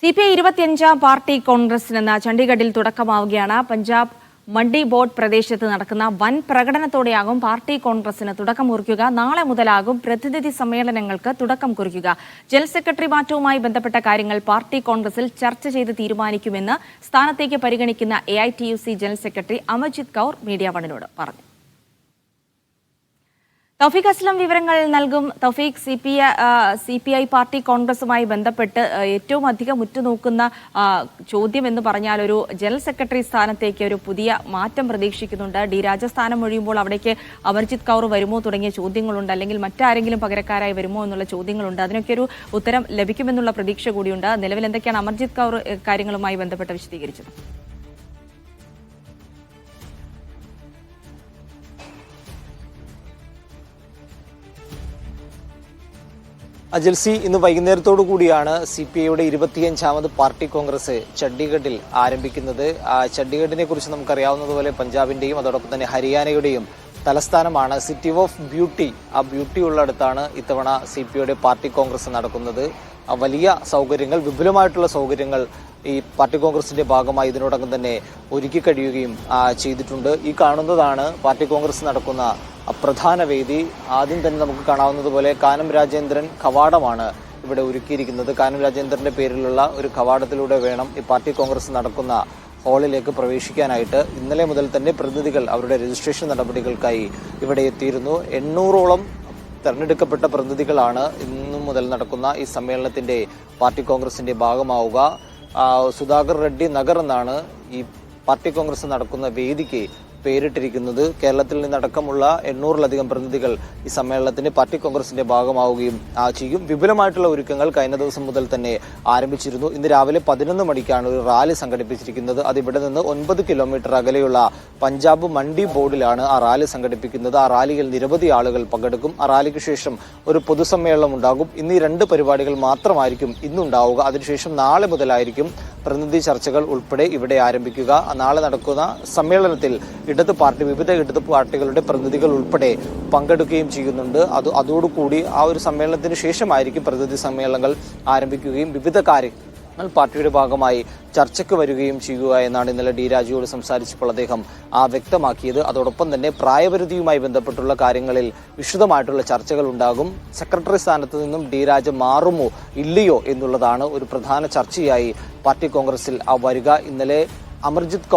CPI 25 party കോൺഗ്രസിന് ചണ്ഡീഗഡിൽ തുടക്കമാവുകയാണ്. പഞ്ചാബ് മണ്ഡി board പ്രദേശത്ത് നടക്കുന്ന വൻ പ്രകടനത്തോടെയാകും പാർട്ടി കോൺഗ്രസിന് തുടക്കം കുറിക്കുക. നാളെ മുതലാകും പ്രതിനിധി സമ്മേളനങ്ങൾക്ക് തുടക്കം കുറിക്കുക. ജനറൽ സെക്രട്ടറി മാറ്റവുമായി ബന്ധപ്പെട്ട കാര്യങ്ങൾ പാർട്ടി കോൺഗ്രസിൽ ചർച്ച ചെയ്ത് തീരുമാനിക്കുമെന്ന് സ്ഥാനത്തേക്ക് പരിഗണിക്കുന്ന AITUC general secretary Amarjeet Kaur media വണ്ണിനോട് പറഞ്ഞു. തൗഫീഖ് അസ്ലം വിവരങ്ങൾ നൽകും. തൗഫീഖ്, CPI പാർട്ടി കോൺഗ്രസുമായി ബന്ധപ്പെട്ട് ഏറ്റവും അധികം ഉറ്റുനോക്കുന്ന ചോദ്യം എന്ന് പറഞ്ഞാൽ ഒരു ജനറൽ സെക്രട്ടറി സ്ഥാനത്തേക്ക് ഒരു പുതിയ മാറ്റം പ്രതീക്ഷിക്കുന്നുണ്ട്. ഡി രാജസ്ഥാനം ഒഴിയുമ്പോൾ അവിടേക്ക് അമർജിത് കൗർ വരുമോ തുടങ്ങിയ ചോദ്യങ്ങളുണ്ട്. അല്ലെങ്കിൽ മറ്റാരെങ്കിലും പകരക്കാരായി വരുമോ എന്നുള്ള ചോദ്യങ്ങളുണ്ട്. അതിനൊക്കെ ഒരു ഉത്തരം ലഭിക്കുമെന്നുള്ള പ്രതീക്ഷ കൂടിയുണ്ട്. നിലവിൽ എന്തൊക്കെയാണ് അമർജിത് കൗർ കാര്യങ്ങളുമായി ബന്ധപ്പെട്ട് വിശദീകരിച്ചത്? അജൽസി, ഇന്ന് വൈകുന്നേരത്തോടു കൂടിയാണ് CPIയുടെ 25ാമത് പാർട്ടി കോൺഗ്രസ് ചണ്ഡീഗഡിൽ ആരംഭിക്കുന്നത്. ചണ്ഡീഗഡിനെ കുറിച്ച് നമുക്കറിയാവുന്നതുപോലെ പഞ്ചാബിന്റെയും അതോടൊപ്പം തന്നെ ഹരിയാനയുടെയും തലസ്ഥാനമാണ്. സിറ്റി ഓഫ് ബ്യൂട്ടി, ആ ബ്യൂട്ടി ഉള്ളിടത്താണ് ഇത്തവണ CPIയുടെ പാർട്ടി കോൺഗ്രസ് നടക്കുന്നത്. വലിയ സൗകര്യങ്ങൾ, വിപുലമായിട്ടുള്ള സൗകര്യങ്ങൾ ഈ പാർട്ടി കോൺഗ്രസിന്റെ ഭാഗമായി ഇതിനോടകം തന്നെ ഒരുക്കി കഴിയുകയും ചെയ്തിട്ടുണ്ട്. ഈ കാണുന്നതാണ് പാർട്ടി കോൺഗ്രസ് നടക്കുന്ന പ്രധാന വേദി. ആദ്യം തന്നെ നമുക്ക് കാണാവുന്നതുപോലെ കാനം രാജേന്ദ്രൻ കവാടമാണ് ഇവിടെ ഒരുക്കിയിരിക്കുന്നത്. കാനം രാജേന്ദ്രന്റെ പേരിലുള്ള ഒരു കവാടത്തിലൂടെ വേണം ഈ പാർട്ടി കോൺഗ്രസ് നടക്കുന്ന ഹാളിലേക്ക് പ്രവേശിക്കാനായിട്ട്. ഇന്നലെ മുതൽ തന്നെ പ്രതിനിധികൾ അവരുടെ രജിസ്ട്രേഷൻ നടപടികൾക്കായി ഇവിടെ എത്തിയിരുന്നു. 800ഓളം തെരഞ്ഞെടുക്കപ്പെട്ട പ്രതിനിധികളാണ് ഇന്നു മുതൽ നടക്കുന്ന ഈ സമ്മേളനത്തിന്റെ പാർട്ടി കോൺഗ്രസിന്റെ ഭാഗമാവുക. സുധാകർ റെഡ്ഡി നഗർ എന്നാണ് ഈ പാർട്ടി കോൺഗ്രസ് നടക്കുന്ന വേദിക്ക് പേരിട്ടിരിക്കുന്നത്. കേരളത്തിൽ നിന്നടക്കമുള്ള 800ലധികം പ്രതിനിധികൾ ഈ സമ്മേളനത്തിന് പാർട്ടി കോൺഗ്രസിന്റെ ഭാഗമാവുകയും ചെയ്യും. വിപുലമായിട്ടുള്ള ഒരുക്കങ്ങൾ കഴിഞ്ഞ ദിവസം മുതൽ തന്നെ ആരംഭിച്ചിരുന്നു. ഇന്ന് രാവിലെ 11 മണിക്കാണ് ഒരു റാലി സംഘടിപ്പിച്ചിരിക്കുന്നത്. അത് ഇവിടെ നിന്ന് 9 കിലോമീറ്റർ അകലെയുള്ള പഞ്ചാബ് മണ്ഡി ബോർഡിലാണ് ആ റാലി സംഘടിപ്പിക്കുന്നത്. ആ റാലിയിൽ നിരവധി ആളുകൾ പങ്കെടുക്കും. ആ റാലിക്ക് ശേഷം ഒരു പൊതുസമ്മേളനം ഉണ്ടാകും. ഇന്ന് ഈ 2 പരിപാടികൾ മാത്രമായിരിക്കും ഇന്നുണ്ടാവുക. അതിനുശേഷം നാളെ മുതലായിരിക്കും പ്രതിനിധി ചർച്ചകൾ ഉൾപ്പെടെ ഇവിടെ ആരംഭിക്കുക. നാളെ നടക്കുന്ന സമ്മേളനത്തിൽ വിവിധ ഇടത് പാർട്ടികളുടെ പ്രതിനിധികൾ ഉൾപ്പെടെ പങ്കെടുക്കുകയും ചെയ്യുന്നുണ്ട്. അതോടുകൂടി ആ ഒരു സമ്മേളനത്തിന് ശേഷമായിരിക്കും പ്രതിനിധി സമ്മേളനങ്ങൾ ആരംഭിക്കുകയും വിവിധ കാര്യങ്ങൾ പാർട്ടിയുടെ ഭാഗമായി ചർച്ചയ്ക്ക് വരികയും ചെയ്യുക എന്നാണ് ഇന്നലെ ഡി രാജയോട് സംസാരിച്ചപ്പോൾ അദ്ദേഹം വ്യക്തമാക്കിയത്. അതോടൊപ്പം തന്നെ പ്രായപരിധിയുമായി ബന്ധപ്പെട്ടുള്ള കാര്യങ്ങളിൽ വിശദമായിട്ടുള്ള ചർച്ചകൾ ഉണ്ടാകും. സെക്രട്ടറി സ്ഥാനത്ത് നിന്നും ഡി രാജ മാറുമോ ഇല്ലയോ എന്നുള്ളതാണ് ഒരു പ്രധാന ചർച്ചയായി പാർട്ടി കോൺഗ്രസിൽ വരിക. ഇന്നലെ അമർജിത്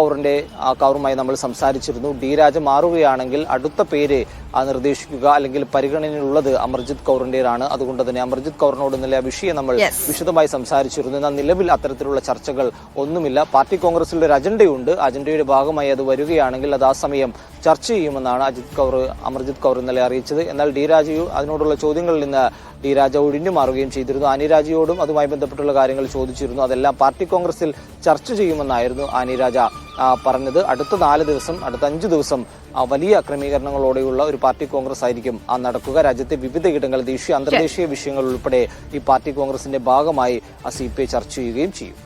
കൗറുമായി നമ്മൾ സംസാരിച്ചിരുന്നു. ഡി രാജ മാറുകയാണെങ്കിൽ അടുത്ത പേര് നിർദ്ദേശിക്കുക അല്ലെങ്കിൽ പരിഗണനയിലുള്ളത് അമർജിത് കൗറിന്റേതാണ്. അതുകൊണ്ട് തന്നെ അമർജിത് കൗറിനോട് ഇന്നലെ ആ വിഷയം നമ്മൾ വിശദമായി സംസാരിച്ചിരുന്നു. എന്നാൽ നിലവിൽ അത്തരത്തിലുള്ള ചർച്ചകൾ ഒന്നുമില്ല. പാർട്ടി കോൺഗ്രസിൽ ഒരു അജണ്ടയുണ്ട്. അജണ്ടയുടെ ഭാഗമായി അത് വരികയാണെങ്കിൽ അത് ആ സമയം ചർച്ച ചെയ്യുമെന്നാണ് അമർജിത് കൗർ ഇന്നലെ അറിയിച്ചത്. എന്നാൽ ഡി രാജയോ അതിനോടുള്ള ചോദ്യങ്ങളിൽ നിന്ന് ഡി രാജ ഒഴിഞ്ഞു മാറുകയും ചെയ്തിരുന്നു. ആനി രാജയോടും അതുമായി ബന്ധപ്പെട്ടുള്ള കാര്യങ്ങൾ ചോദിച്ചിരുന്നു. അതെല്ലാം പാർട്ടി കോൺഗ്രസിൽ ചർച്ച ചെയ്യുമെന്നായിരുന്നു ആനി രാജ പറഞ്ഞത്. അടുത്ത 5 ദിവസം വലിയ ക്രമീകരണങ്ങളോടെയുള്ള ഒരു പാർട്ടി കോൺഗ്രസ് ആയിരിക്കും നടക്കുക. രാജ്യത്തെ വിവിധ ഇടങ്ങൾ, ദേശീയ അന്തർദേശീയ വിഷയങ്ങൾ ഉൾപ്പെടെ ഈ പാർട്ടി കോൺഗ്രസിന്റെ ഭാഗമായി CPI ചർച്ച ചെയ്യുകയും ചെയ്യും.